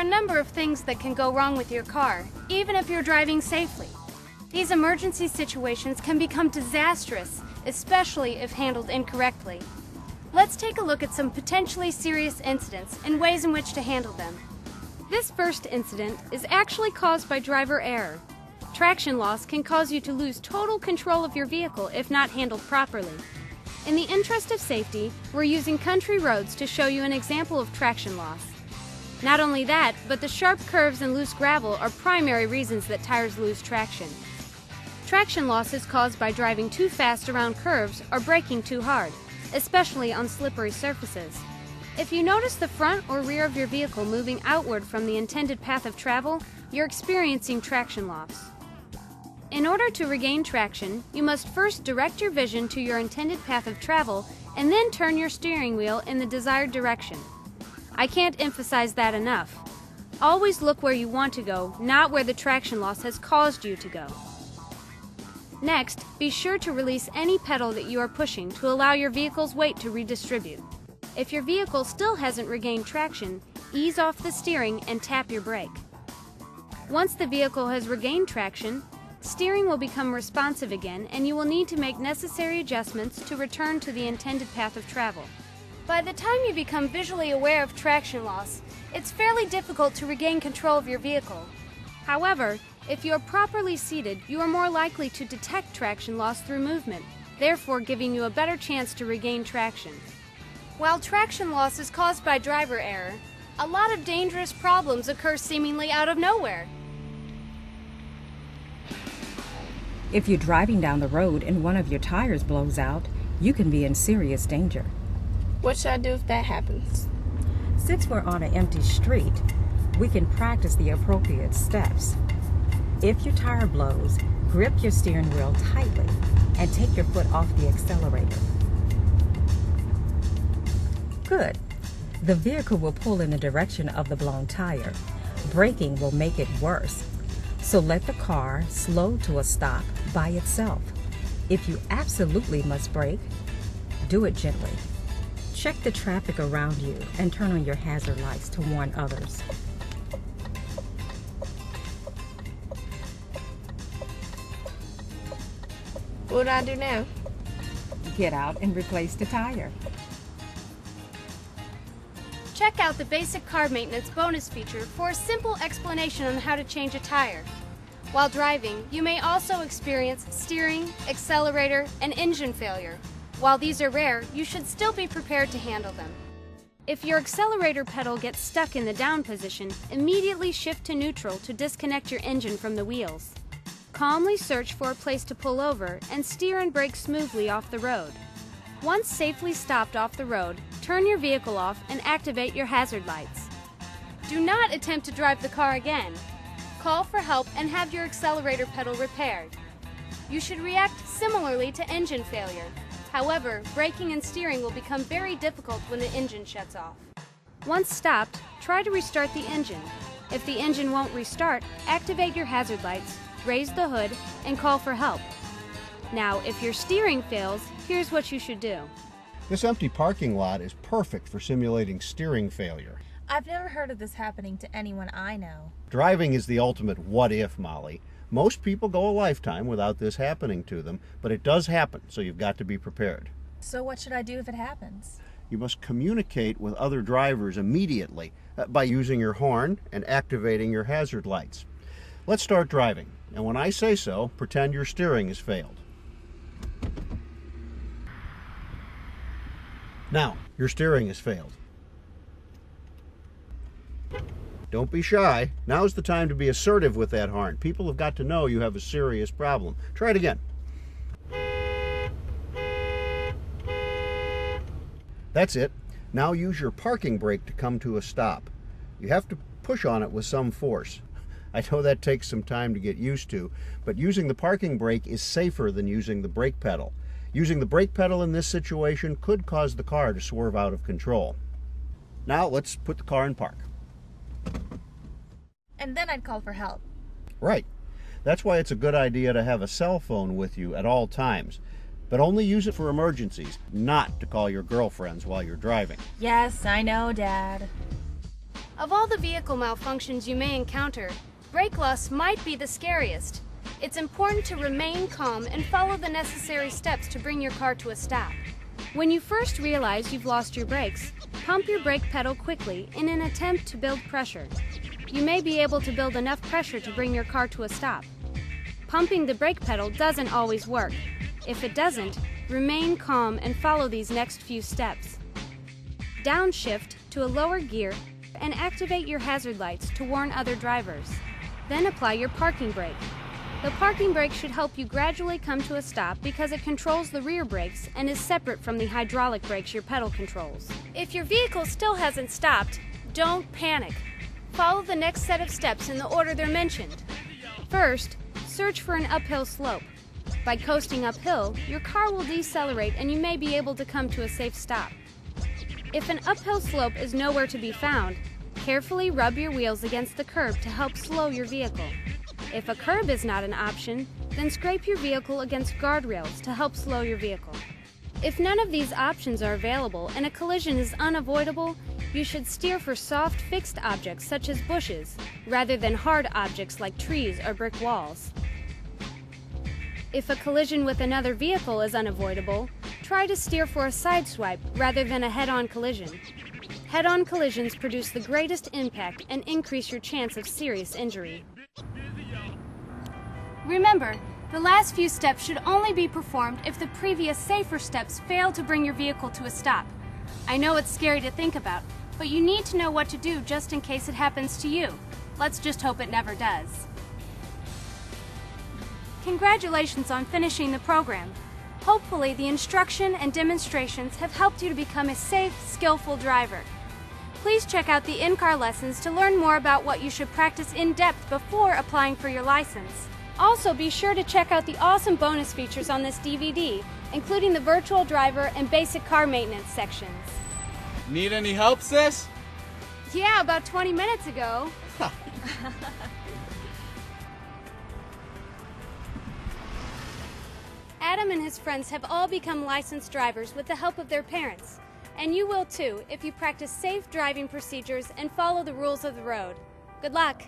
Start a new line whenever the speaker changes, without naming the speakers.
a number of things that can go wrong with your car, even if you're driving safely. These emergency situations can become disastrous, especially if handled incorrectly. Let's take a look at some potentially serious incidents and ways in which to handle them. This first incident is actually caused by driver error. Traction loss can cause you to lose total control of your vehicle if not handled properly. In the interest of safety, we're using country roads to show you an example of traction loss. Not only that, but the sharp curves and loose gravel are primary reasons that tires lose traction. Traction loss is caused by driving too fast around curves or braking too hard, especially on slippery surfaces. If you notice the front or rear of your vehicle moving outward from the intended path of travel, you're experiencing traction loss. In order to regain traction, you must first direct your vision to your intended path of travel and then turn your steering wheel in the desired direction. I can't emphasize that enough. Always look where you want to go, not where the traction loss has caused you to go. Next, be sure to release any pedal that you are pushing to allow your vehicle's weight to redistribute. If your vehicle still hasn't regained traction, ease off the steering and tap your brake. Once the vehicle has regained traction, steering will become responsive again and you will need to make necessary adjustments to return to the intended path of travel. By the time you become visually aware of traction loss, it's fairly difficult to regain control of your vehicle. However, if you are properly seated, you are more likely to detect traction loss through movement, therefore giving you a better chance to regain traction. While traction loss is caused by driver error, a lot of dangerous problems occur seemingly out of nowhere.
If you're driving down the road and one of your tires blows out, you can be in serious danger.
What should I do if that happens?
Since we're on an empty street, we can practice the appropriate steps. If your tire blows, grip your steering wheel tightly and take your foot off the accelerator. Good. The vehicle will pull in the direction of the blown tire. Braking will make it worse. So let the car slow to a stop by itself. If you absolutely must brake, do it gently. Check the traffic around you and turn on your hazard lights to warn others.
What do I do now?
Get out and replace the tire.
Check out the basic car maintenance bonus feature for a simple explanation on how to change a tire. While driving, you may also experience steering, accelerator, and engine failure. While these are rare, you should still be prepared to handle them. If your accelerator pedal gets stuck in the down position, immediately shift to neutral to disconnect your engine from the wheels. Calmly search for a place to pull over and steer and brake smoothly off the road. Once safely stopped off the road, turn your vehicle off and activate your hazard lights. Do not attempt to drive the car again. Call for help and have your accelerator pedal repaired. You should react similarly to engine failure. However, braking and steering will become very difficult when the engine shuts off. Once stopped, try to restart the engine. If the engine won't restart, activate your hazard lights, raise the hood, and call for help. Now, if your steering fails, here's what you should do.
This empty parking lot is perfect for simulating steering failure.
I've never heard of this happening to anyone I know.
Driving is the ultimate what if, Molly. Most people go a lifetime without this happening to them, but it does happen, so you've got to be prepared.
So what should I do if it happens?
You must communicate with other drivers immediately by using your horn and activating your hazard lights. Let's start driving, and when I say so, pretend your steering has failed. Now, your steering has failed. Don't be shy. Now's the time to be assertive with that horn. People have got to know you have a serious problem. Try it again. That's it. Now use your parking brake to come to a stop. You have to push on it with some force. I know that takes some time to get used to, but using the parking brake is safer than using the brake pedal. Using the brake pedal in this situation could cause the car to swerve out of control. Now let's put the car in park.
And then I'd call for help.
Right. That's why it's a good idea to have a cell phone with you at all times. But only use it for emergencies, not to call your girlfriends while you're driving.
Yes, I know, Dad.
Of all the vehicle malfunctions you may encounter, brake loss might be the scariest. It's important to remain calm and follow the necessary steps to bring your car to a stop. When you first realize you've lost your brakes, pump your brake pedal quickly in an attempt to build pressure. You may be able to build enough pressure to bring your car to a stop. Pumping the brake pedal doesn't always work. If it doesn't, remain calm and follow these next few steps. Downshift to a lower gear and activate your hazard lights to warn other drivers. Then apply your parking brake. The parking brake should help you gradually come to a stop because it controls the rear brakes and is separate from the hydraulic brakes your pedal controls. If your vehicle still hasn't stopped, don't panic. Follow the next set of steps in the order they're mentioned. First, search for an uphill slope. By coasting uphill, your car will decelerate and you may be able to come to a safe stop. If an uphill slope is nowhere to be found, carefully rub your wheels against the curb to help slow your vehicle. If a curb is not an option, then scrape your vehicle against guardrails to help slow your vehicle. If none of these options are available and a collision is unavoidable, you should steer for soft, fixed objects such as bushes, rather than hard objects like trees or brick walls. If a collision with another vehicle is unavoidable, try to steer for a sideswipe rather than a head-on collision. Head-on collisions produce the greatest impact and increase your chance of serious injury. Remember, the last few steps should only be performed if the previous safer steps fail to bring your vehicle to a stop. I know it's scary to think about, but you need to know what to do just in case it happens to you. Let's just hope it never does. Congratulations on finishing the program. Hopefully, the instruction and demonstrations have helped you to become a safe, skillful driver. Please check out the in-car lessons to learn more about what you should practice in depth before applying for your license. Also, be sure to check out the awesome bonus features on this DVD, including the virtual driver and basic car maintenance sections.
Need any help, sis?
Yeah, about 20 minutes ago. Adam and his friends have all become licensed drivers with the help of their parents. And you will too if you practice safe driving procedures and follow the rules of the road. Good luck!